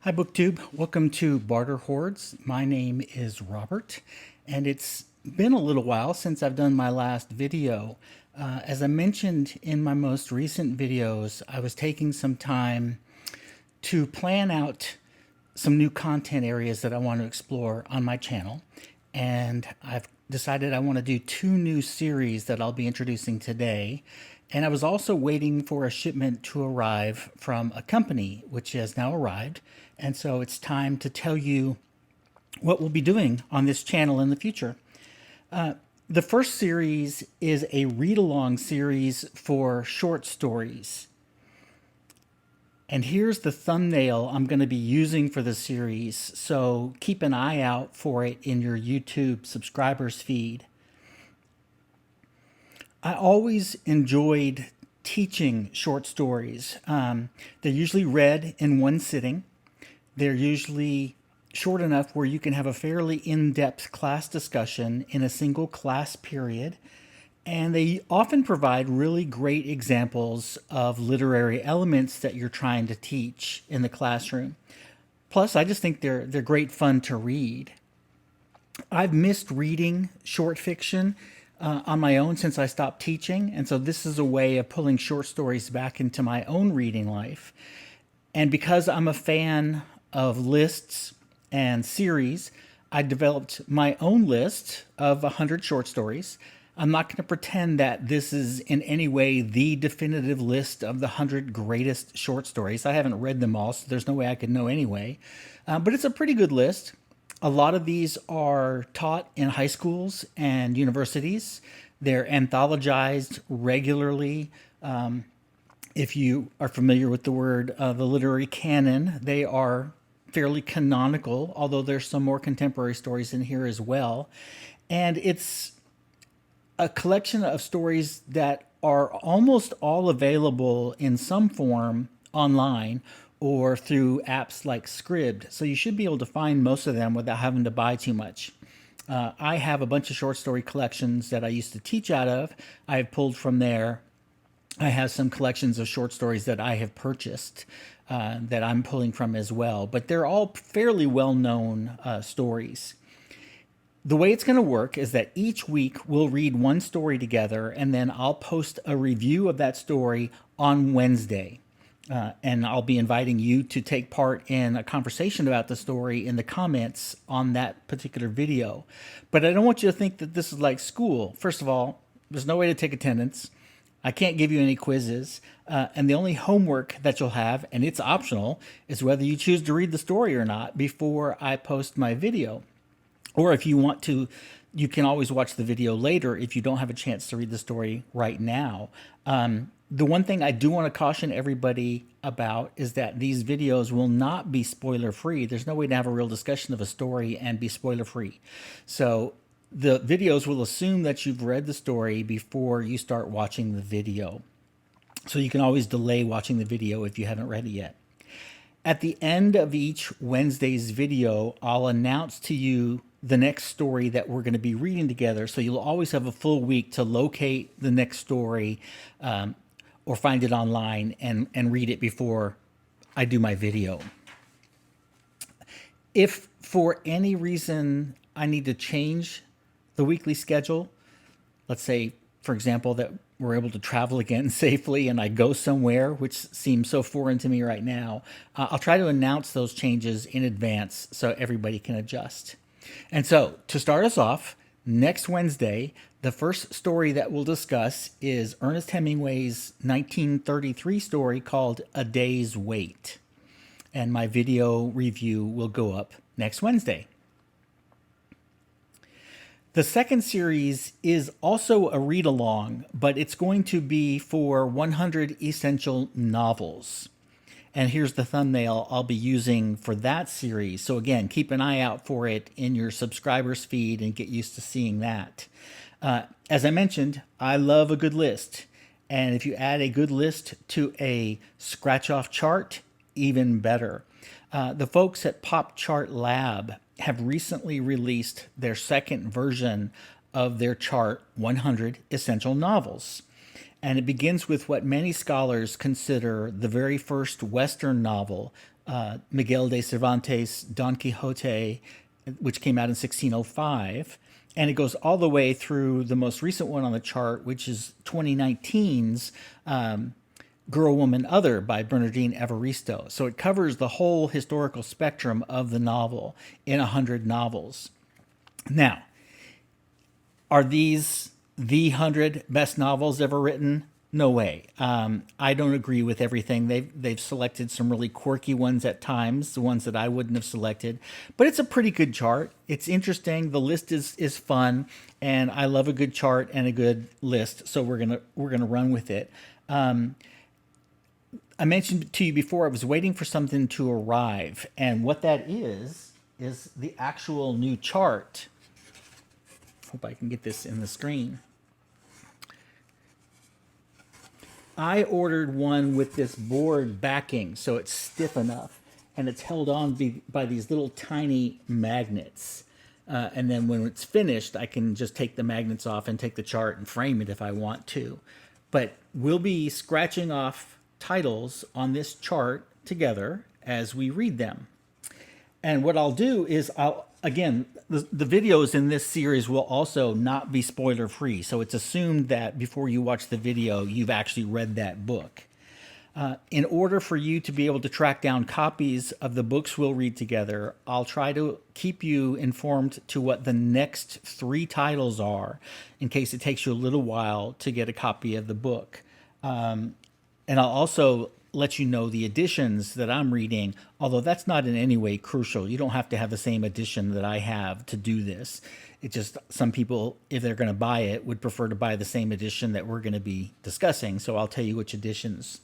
Hi BookTube, welcome to Barter Hordes. My name is Robert, and it's been a little while since I've done my last video. As I mentioned in my most recent videos, I was taking some time to plan out some new content areas that I want to explore on my channel, and I've decided I want to do 2 new series that I'll be introducing today. And I was also waiting for a shipment to arrive from a company, which has now arrived. And so it's time to tell you what we'll be doing on this channel in the future. The first series is a read-along series for short stories. And here's the thumbnail I'm going to be using for the series, so keep an eye out for it in your YouTube subscribers feed. I always enjoyed teaching short stories. They're usually read in one sitting. They're usually short enough where you can have a fairly in-depth class discussion in a single class period. And they often provide really great examples of literary elements that you're trying to teach in the classroom. Plus, I just think they're great fun to read. I've missed reading short fiction on my own since I stopped teaching, and so this is a way of pulling short stories back into my own reading life. And because I'm a fan of lists and series, I developed my own list of 100 short stories. I'm not going to pretend that this is in any way the definitive list of the 100 greatest short stories. I haven't read them all, so there's no way I could know anyway. But it's a pretty good list. A lot of these are taught in high schools and universities. They're anthologized regularly. If you are familiar with the word, the literary canon, they are fairly canonical, although there's some more contemporary stories in here as well. And it's a collection of stories that are almost all available in some form online or through apps like Scribd. So you should be able to find most of them without having to buy too much. I have a bunch of short story collections that I used to teach out of. I have pulled from there. I have some collections of short stories that I have purchased that I'm pulling from as well. But they're all fairly well-known stories. The way it's going to work is that each week we'll read one story together, and then I'll post a review of that story on Wednesday. And I'll be inviting you to take part in a conversation about the story in the comments on that particular video. But I don't want you to think that this is like school. First of all, there's no way to take attendance. I can't give you any quizzes. And the only homework that you'll have, and it's optional, is whether you choose to read the story or not before I post my video. Or if you want to, you can always watch the video later if you don't have a chance to read the story right now. The one thing I do want to caution everybody about is that these videos will not be spoiler-free. There's no way to have a real discussion of a story and be spoiler-free. So the videos will assume that you've read the story before you start watching the video. So you can always delay watching the video if you haven't read it yet. At the end of each Wednesday's video, I'll announce to you the next story that we're going to be reading together. So you'll always have a full week to locate the next story or find it online and read it before I do my video. If for any reason I need to change the weekly schedule, let's say, for example, that we're able to travel again safely and I go somewhere, which seems so foreign to me right now, I'll try to announce those changes in advance so everybody can adjust. And so, to start us off, next Wednesday, the first story that we'll discuss is Ernest Hemingway's 1933 story called A Day's Wait. And my video review will go up next Wednesday. The second series is also a read-along, but it's going to be for 100 essential novels. And here's the thumbnail I'll be using for that series. So again, keep an eye out for it in your subscribers feed and get used to seeing that. As I mentioned, I love a good list. And if you add a good list to a scratch-off chart, even better. The folks at Pop Chart Lab have recently released their second version of their chart, 100 Essential Novels. And it begins with what many scholars consider the very first Western novel, Miguel de Cervantes' Don Quixote, which came out in 1605. And it goes all the way through the most recent one on the chart, which is 2019's Girl, Woman, Other by Bernardine Evaristo. So it covers the whole historical spectrum of the novel in 100 novels. Now, are these the 100 best novels ever written? No way. I don't agree with everything. They've selected some really quirky ones at times, the ones that I wouldn't have selected. But it's a pretty good chart. It's interesting. The list is fun, and I love a good chart and a good list. So we're gonna run with it. I mentioned to you before I was waiting for something to arrive, and what that is the actual new chart. Hope I can get this in the screen. I ordered one with this board backing so it's stiff enough, and it's held on by these little tiny magnets. And then when it's finished, I can just take the magnets off and take the chart and frame it if I want to. But we'll be scratching off titles on this chart together as we read them. And what I'll do is again, the videos in this series will also not be spoiler free. So it's assumed that before you watch the video, you've actually read that book. In order for you to be able to track down copies of the books we'll read together, I'll try to keep you informed to what the next 3 titles are in case it takes you a little while to get a copy of the book. And I'll also let you know the editions that I'm reading, although that's not in any way crucial. You don't have to have the same edition that I have to do this. It just, some people, if they're going to buy it, would prefer to buy the same edition that we're going to be discussing. So I'll tell you which editions.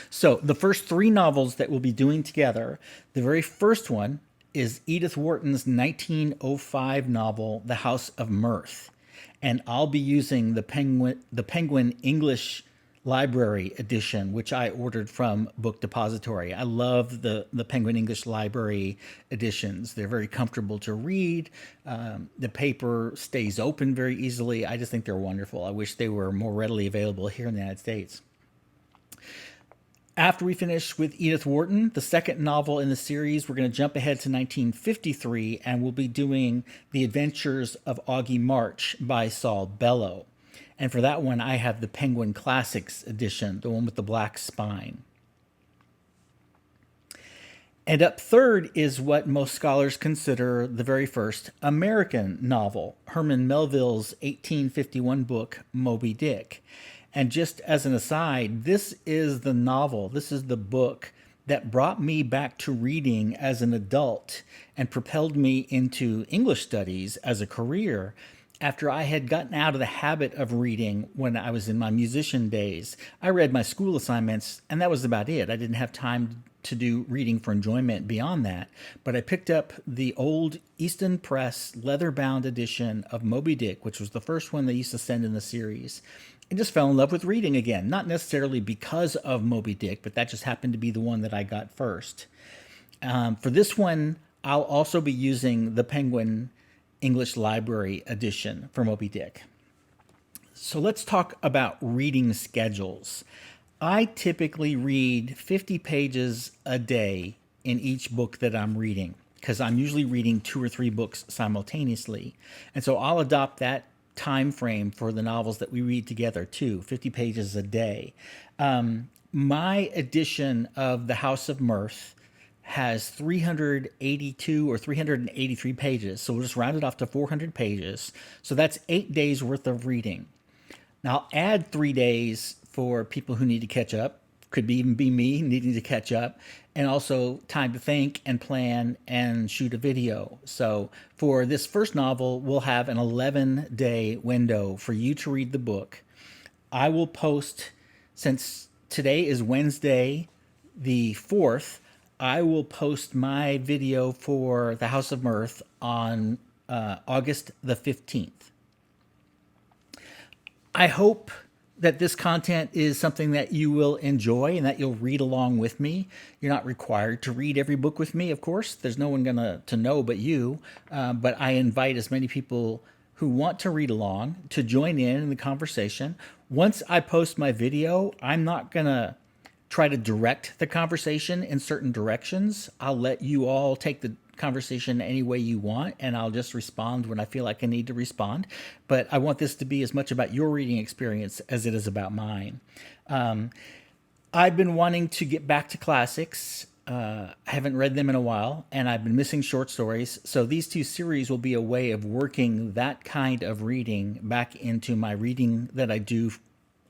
So the first 3 novels that we'll be doing together, the very first one is Edith Wharton's 1905 novel, The House of Mirth. And I'll be using the Penguin English Library edition, which I ordered from Book Depository. I love the Penguin English Library editions. They're very comfortable to read. The paper stays open very easily. I just think they're wonderful. I wish they were more readily available here in the United States. After we finish with Edith Wharton, the second novel in the series, we're going to jump ahead to 1953, and we'll be doing The Adventures of Augie March by Saul Bellow. And for that one, I have the Penguin Classics edition, the one with the black spine. And up third is what most scholars consider the very first American novel, Herman Melville's 1851 book, Moby Dick. And just as an aside, this is the novel, this is the book that brought me back to reading as an adult and propelled me into English studies as a career after I had gotten out of the habit of reading when I was in my musician days. I read my school assignments, and that was about it. I didn't have time to do reading for enjoyment beyond that. But I picked up the old Easton Press leather-bound edition of Moby Dick, which was the first one they used to send in the series, and just fell in love with reading again. Not necessarily because of Moby Dick, but that just happened to be the one that I got first. For this one, I'll also be using the Penguin English Library edition for Moby Dick. So let's talk about reading schedules. I typically read 50 pages a day in each book that I'm reading because I'm usually reading 2 or 3 books simultaneously. And so I'll adopt that time frame for the novels that we read together too, 50 pages a day. My edition of The House of Mirth has 382 or 383 pages. So we'll just round it off to 400 pages. So that's 8 days worth of reading. Now I'll add 3 days for people who need to catch up. Could even be me needing to catch up, and also time to think and plan and shoot a video. So for this first novel, we'll have an 11-day window for you to read the book. I will post, since today is Wednesday the 4th, I will post my video for The House of Mirth on August the 15th. I hope that this content is something that you will enjoy and that you'll read along with me. You're not required to read every book with me, of course. There's no one gonna to know but you. But I invite as many people who want to read along to join in the conversation. Once I post my video, I'm not gonna try to direct the conversation in certain directions. I'll let you all take the conversation any way you want, and I'll just respond when I feel like I need to respond. But I want this to be as much about your reading experience as it is about mine. I've been wanting to get back to classics. I haven't read them in a while, and I've been missing short stories. So these two series will be a way of working that kind of reading back into my reading that I do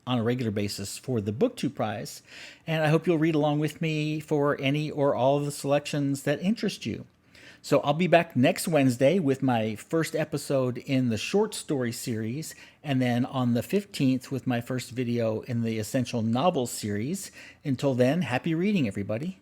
on a regular basis for the BookTube Prize. And I hope you'll read along with me for any or all of the selections that interest you. So I'll be back next Wednesday with my first episode in the short story series, and then on the 15th with my first video in the Essential Novels series. Until then, happy reading, everybody.